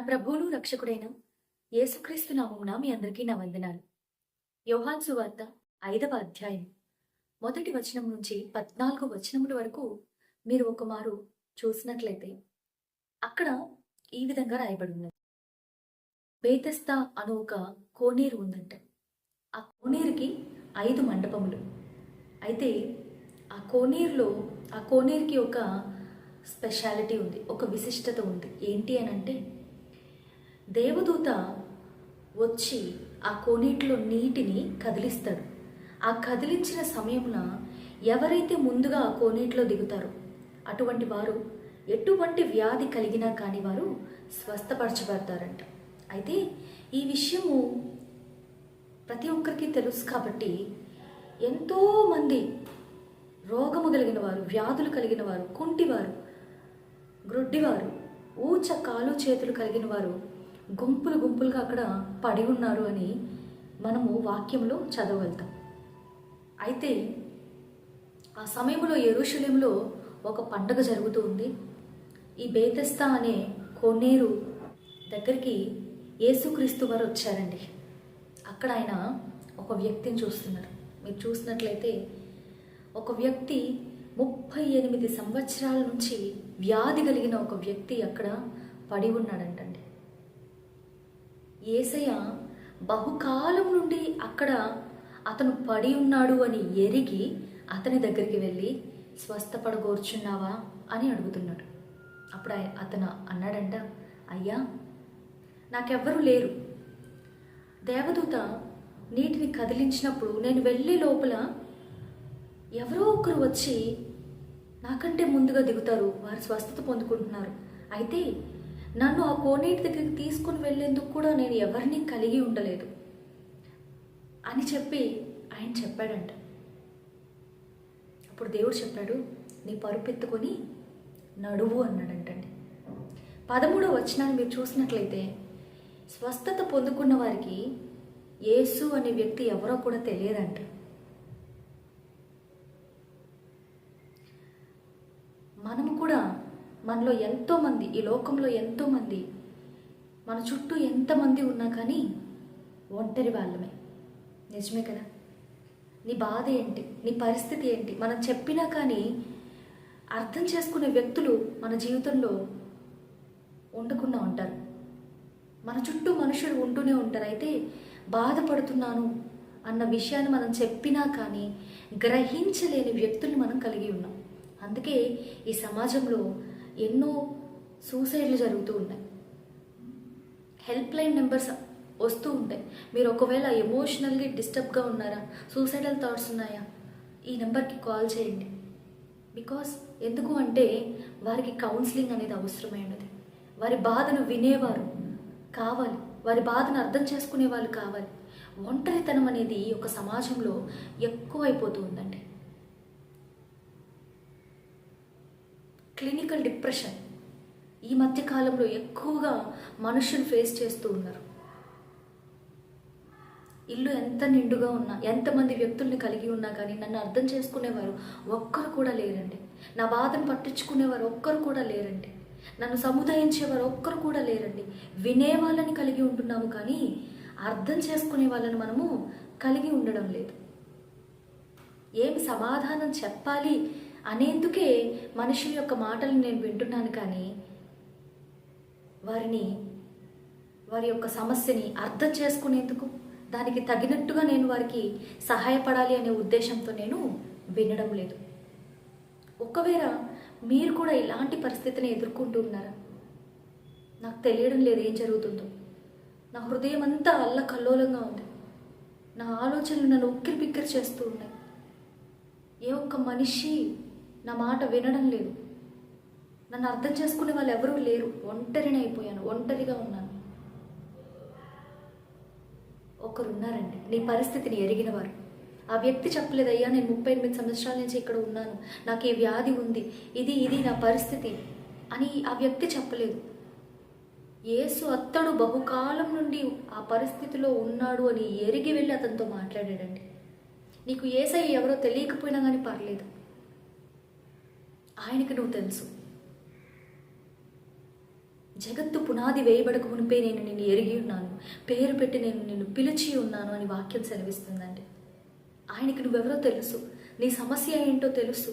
ప్రభువును రక్షకుడైన యేసుక్రీస్తు నామమున మీ అందరికీ నా వందనాలు. యోహాను సువార్త 5వ అధ్యాయం 1 వచనం నుంచి 14 వచనముల వరకు మీరు ఒకమారు చూసినట్లయితే అక్కడ ఈ విధంగా రాయబడి ఉన్నది. బేతెస్దా అను ఒక కోనేరు ఉందంట. ఆ కోనేరుకి 5 మండపములు. అయితే ఆ కోనేరుకి ఒక స్పెషాలిటీ ఉంది, ఒక విశిష్టత ఉంది. ఏంటి అని అంటే, దేవదూత వచ్చి ఆ కోనేటిలో నీటిని కదిలిస్తాడు. ఆ కదిలించిన సమయమున ఎవరైతే ముందుగా ఆ కోనేటిలో దిగుతారో అటువంటి వారు ఎటువంటి వ్యాధి కలిగినా కానీ వారు స్వస్థపరచబడతారంట. అయితే ఈ విషయము ప్రతి ఒక్కరికి తెలుసు కాబట్టి ఎంతోమంది రోగము కలిగిన వారు, వ్యాధులు కలిగిన వారు, కుంటివారు, గ్రుడ్డివారు, ఊచ కాలు చేతులు కలిగిన వారు గుంపులుగా అక్కడ పడి ఉన్నారు అని మనము వాక్యంలో చదవగలుగుతాం. అయితే ఆ సమయంలో యెరూషలేములో ఒక పండుగ జరుగుతూ ఉంది. ఈ బేతెస్దా అనే కోనేరు దగ్గరికి యేసుక్రీస్తు వారు వచ్చారండి. అక్కడ ఆయన ఒక వ్యక్తిని చూస్తున్నారు. మీరు చూసినట్లయితే ఒక వ్యక్తి 38 సంవత్సరాల నుంచి వ్యాధి కలిగిన ఒక వ్యక్తి అక్కడ పడి ఉన్నాడంటండి. యేసయ్య బహుకాలం నుండి అక్కడ అతను పడి ఉన్నాడు అని ఎరిగి అతని దగ్గరికి వెళ్ళి స్వస్థపడగోర్చున్నావా అని అడుగుతున్నాడు. అప్పుడు అతను అన్నాడంట, అయ్యా నాకెవ్వరూ లేరు. దేవదూత నీటిని కదిలించినప్పుడు నేను వెళ్ళే లోపల ఎవరో ఒకరు వచ్చి నాకంటే ముందుగా దిగుతారు, వారు స్వస్థత పొందుకుంటున్నారు. అయితే నన్ను ఆ కోనేటి దగ్గరికి తీసుకుని వెళ్ళేందుకు కూడా నేను ఎవరిని కలిగి ఉండలేదు అని చెప్పి ఆయన చెప్పాడంట. అప్పుడు దేవుడు చెప్పాడు, నీ పరుపెత్తుకొని నడువు అన్నాడంటండి. 13వ వచనాన్ని మీరు చూసినట్లయితే స్వస్థత పొందుకున్న వారికి యేసు అనే వ్యక్తి ఎవరో కూడా తెలియదంట. మనము కూడా మనలో ఎంతోమంది, ఈ లోకంలో ఎంతోమంది, మన చుట్టూ ఎంతమంది ఉన్నా కానీ ఒంటరి వాళ్ళమే. నిజమే కదా? నీ బాధ ఏంటి, నీ పరిస్థితి ఏంటి మనం చెప్పినా కానీ అర్థం చేసుకునే వ్యక్తులు మన జీవితంలో ఉండకుండా ఉంటారు. మన చుట్టూ మనుషులు ఉంటూనే ఉంటారు. అయితే బాధపడుతున్నాను అన్న విషయాన్ని మనం చెప్పినా కానీ గ్రహించలేని వ్యక్తుల్ని మనం కలిగి ఉన్నాం. అందుకే ఈ సమాజంలో ఎన్నో సూసైడ్లు జరుగుతూ ఉన్నాయి. హెల్ప్ లైన్ నెంబర్స్ వస్తూ ఉంటాయి. మీరు ఒకవేళ ఎమోషనల్గా డిస్టర్బ్గా ఉన్నారా, సూసైడల్ థాట్స్ ఉన్నాయా, ఈ నెంబర్కి కాల్ చేయండి. బికాస్ ఎందుకు అంటే వారికి కౌన్సిలింగ్ అనేది అవసరమై ఉన్నది. వారి బాధను వినేవారు కావాలి, వారి బాధను అర్థం చేసుకునే వాళ్ళు కావాలి. ఒంటరితనం అనేది ఒక సమాజంలో ఎక్కువైపోతూ ఉందండి. క్లినికల్ డిప్రెషన్ ఈ మధ్య కాలంలో ఎక్కువగా మనుషులు ఫేస్ చేస్తూ ఉన్నారు. ఇల్లు ఎంత నిండుగా ఉన్నా, ఎంతమంది వ్యక్తుల్ని కలిగి ఉన్నా కానీ నన్ను అర్థం చేసుకునేవారు ఒక్కరు కూడా లేరండి. నా బాధను పట్టించుకునేవారు ఒక్కరు కూడా లేరండి. నన్ను సముదాయించేవారు ఒక్కరు కూడా లేరండి. వినేవాళ్ళని కలిగి ఉంటున్నాము కానీ అర్థం చేసుకునే వాళ్ళని మనము కలిగి ఉండడం లేదు. ఏమి సమాధానం చెప్పాలి అనేందుకే మనుషుల యొక్క మాటలు నేను వింటున్నాను కానీ వారి యొక్క సమస్యని అర్థం చేసుకునేందుకు, దానికి తగినట్టుగా నేను వారికి సహాయపడాలి అనే ఉద్దేశంతో నేను వినడం లేదు. ఒకవేళ మీరు కూడా ఇలాంటి పరిస్థితిని ఎదుర్కొంటూ ఉన్నారా? నాకు తెలియడం లేదు ఏం జరుగుతుందో. నా హృదయం అంతా అల్లకల్లోలంగా ఉంది. నా ఆలోచనలు నన్ను ఉక్కిరి బిక్కిరి చేస్తూ ఉన్నాయి. ఏ ఒక్క మనిషి నా మాట వినడం లేదు. నన్ను అర్థం చేసుకునే వాళ్ళు ఎవరూ లేరు. ఒంటరిని అయిపోయాను, ఒంటరిగా ఉన్నాను. ఒకరున్నారండి నీ పరిస్థితిని ఎరిగిన వారు. ఆ వ్యక్తి చెప్పలేదు, అయ్యా నేను 38 సంవత్సరాల నుంచి ఇక్కడ ఉన్నాను, నాకు ఈ వ్యాధి ఉంది, ఇది నా పరిస్థితి అని ఆ వ్యక్తి చెప్పలేదు. యేసు అతడు బహుకాలం నుండి ఆ పరిస్థితిలో ఉన్నాడు అని ఎరిగి వెళ్ళి అతనితో మాట్లాడాడండి. నీకు యేసయ్య ఎవరో తెలియకపోయినా కానీ పర్లేదు, ఆయనకి నువ్వు తెలుసు. జగత్తు పునాది వేయబడక మునిపే నేను నిన్ను ఎరిగి ఉన్నాను, పేరు పెట్టి నేను నిన్ను పిలిచి ఉన్నాను అని వాక్యం సెలవిస్తుందండి. ఆయనకి నువ్వెవరో తెలుసు, నీ సమస్య ఏంటో తెలుసు,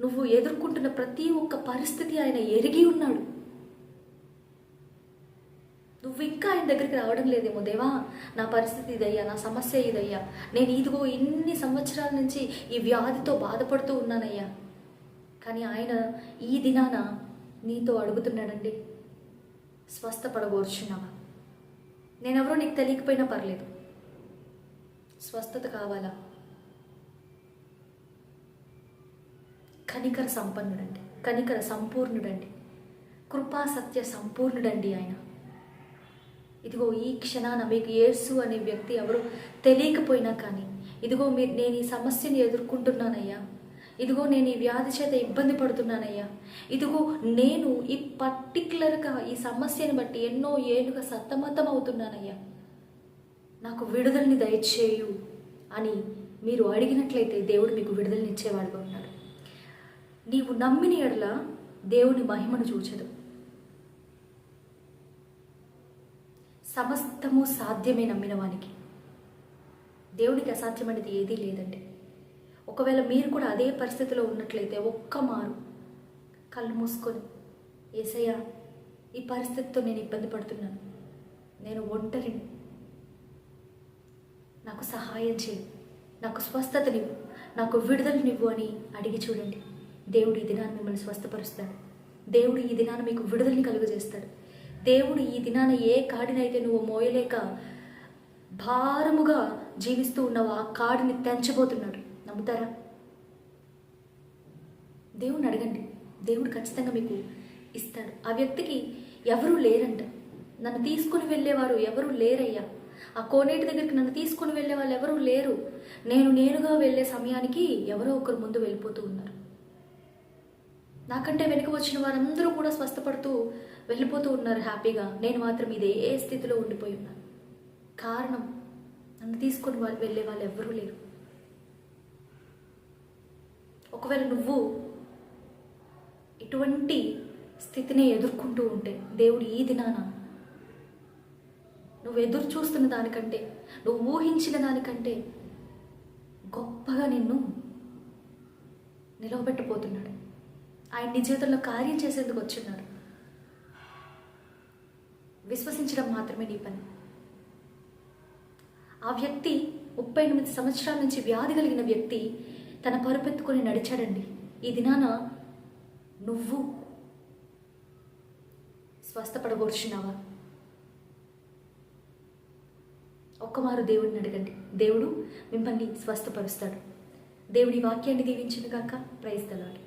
నువ్వు ఎదుర్కొంటున్న ప్రతి ఒక్క పరిస్థితి ఆయన ఎరిగి ఉన్నాడు. నువ్వు ఇంకా ఆయన దగ్గరికి రావడం లేదేమో. దేవా, నా పరిస్థితి ఇదయ్యా, నా సమస్య ఇదయ్యా, నేను ఇదిగో ఇన్ని సంవత్సరాల నుంచి ఈ వ్యాధితో బాధపడుతూ ఉన్నానయ్యా. కానీ ఆయన ఈ దినాన నీతో అడుగుతున్నాడండి, స్వస్థపడగోర్చున్నావా? నేనెవరో నీకు తెలియకపోయినా పర్లేదు, స్వస్థత కావాలా? కనికర సంపన్నుడండి, కనికర సంపూర్ణుడండి, కృపా సత్య సంపూర్ణుడండి ఆయన. ఇదిగో ఈ క్షణాన మీకు యేసు అనే వ్యక్తి ఎవరు తెలియకపోయినా కానీ, ఇదిగో నేను ఈ సమస్యని ఎదుర్కొంటున్నానయ్యా, ఇదిగో నేను ఈ వ్యాధి చేత ఇబ్బంది పడుతున్నానయ్యా, ఇదిగో నేను ఈ పర్టికులర్గా ఈ సమస్యని బట్టి ఎన్నో ఏళ్ళుగా సతమతం అవుతున్నానయ్యా, నాకు విడుదలని దయచేయు అని మీరు అడిగినట్లయితే దేవుడు మీకు విడుదలనిచ్చేవాడుగా ఉన్నాడు. నీవు నమ్మిన ఎడల దేవుని మహిమను చూచదు. సమస్తము సాధ్యమే నమ్మిన వానికి. దేవునికి అసాధ్యమైనది ఏదీ లేదండి. ఒకవేళ మీరు కూడా అదే పరిస్థితిలో ఉన్నట్లయితే ఒక్క మారు కళ్ళు మూసుకొని, యేసయ్యా, ఈ పరిస్థితితో నేను ఇబ్బంది పడుతున్నాను, నేను ఒంటరిని, నాకు సహాయం చేయి, నాకు స్వస్థతనివ్వు, నాకు విడుదలనివ్వు అని అడిగి చూడండి. దేవుడు ఈ దినాన్ని మిమ్మల్ని స్వస్థపరుస్తాడు. దేవుడు ఈ దినాన్ని మీకు విడుదలని కలుగజేస్తాడు. దేవుడు ఈ దినాన ఏ కాడినైతే నువ్వు మోయలేక భారముగా జీవిస్తూ ఉన్నావు, ఆ కాడిని తెంచబోతున్నాడు. నమ్ముతారా? దేవుని అడగండి, దేవుడు ఖచ్చితంగా మీకు ఇస్తాడు. ఆ వ్యక్తికి ఎవరూ లేరంట, నన్ను తీసుకుని వెళ్ళేవారు ఎవరూ లేరయ్యా, ఆ కోనేటి దగ్గరికి నన్ను తీసుకుని వెళ్ళే వాళ్ళు ఎవరూ లేరు, నేనుగా వెళ్ళే సమయానికి ఎవరో ఒకరు ముందు వెళ్ళిపోతూ ఉన్నారు, నాకంటే వెనుక వచ్చిన వారందరూ కూడా స్వస్థపడుతూ వెళ్ళిపోతూ ఉన్నారు హ్యాపీగా, నేను మాత్రం ఇదే స్థితిలో ఉండిపోయి ఉన్నాను. కారణం, నన్ను తీసుకొని వెళ్ళే వాళ్ళు ఎవరూ లేరు. ఒకవేళ నువ్వు ఇటువంటి స్థితిని ఎదుర్కొంటూ ఉంటే, దేవుడు ఈ దినాన నువ్వు ఎదురు చూస్తున్న దానికంటే, నువ్వు ఊహించిన దానికంటే గొప్పగా నిన్ను నిలవబెట్టబోతున్నాడు. ఆయన నీ జీవితంలో కార్యం చేసేందుకు వచ్చున్నాడు. విశ్వసించడం మాత్రమే నీ పని. ఆ వ్యక్తి 38 సంవత్సరాల నుంచి వ్యాధి కలిగిన వ్యక్తి తన పరుపెత్తుకొని నడిచాడండి. ఈ దినాన నువ్వు స్వస్థపడగోర్చున్నావా? ఒక్కమారు దేవుడిని అడగండి, దేవుడు మిమ్మల్ని స్వస్థపరుస్తాడు. దేవుడి వాక్యాన్ని దీవించును గాక. Praise the lord.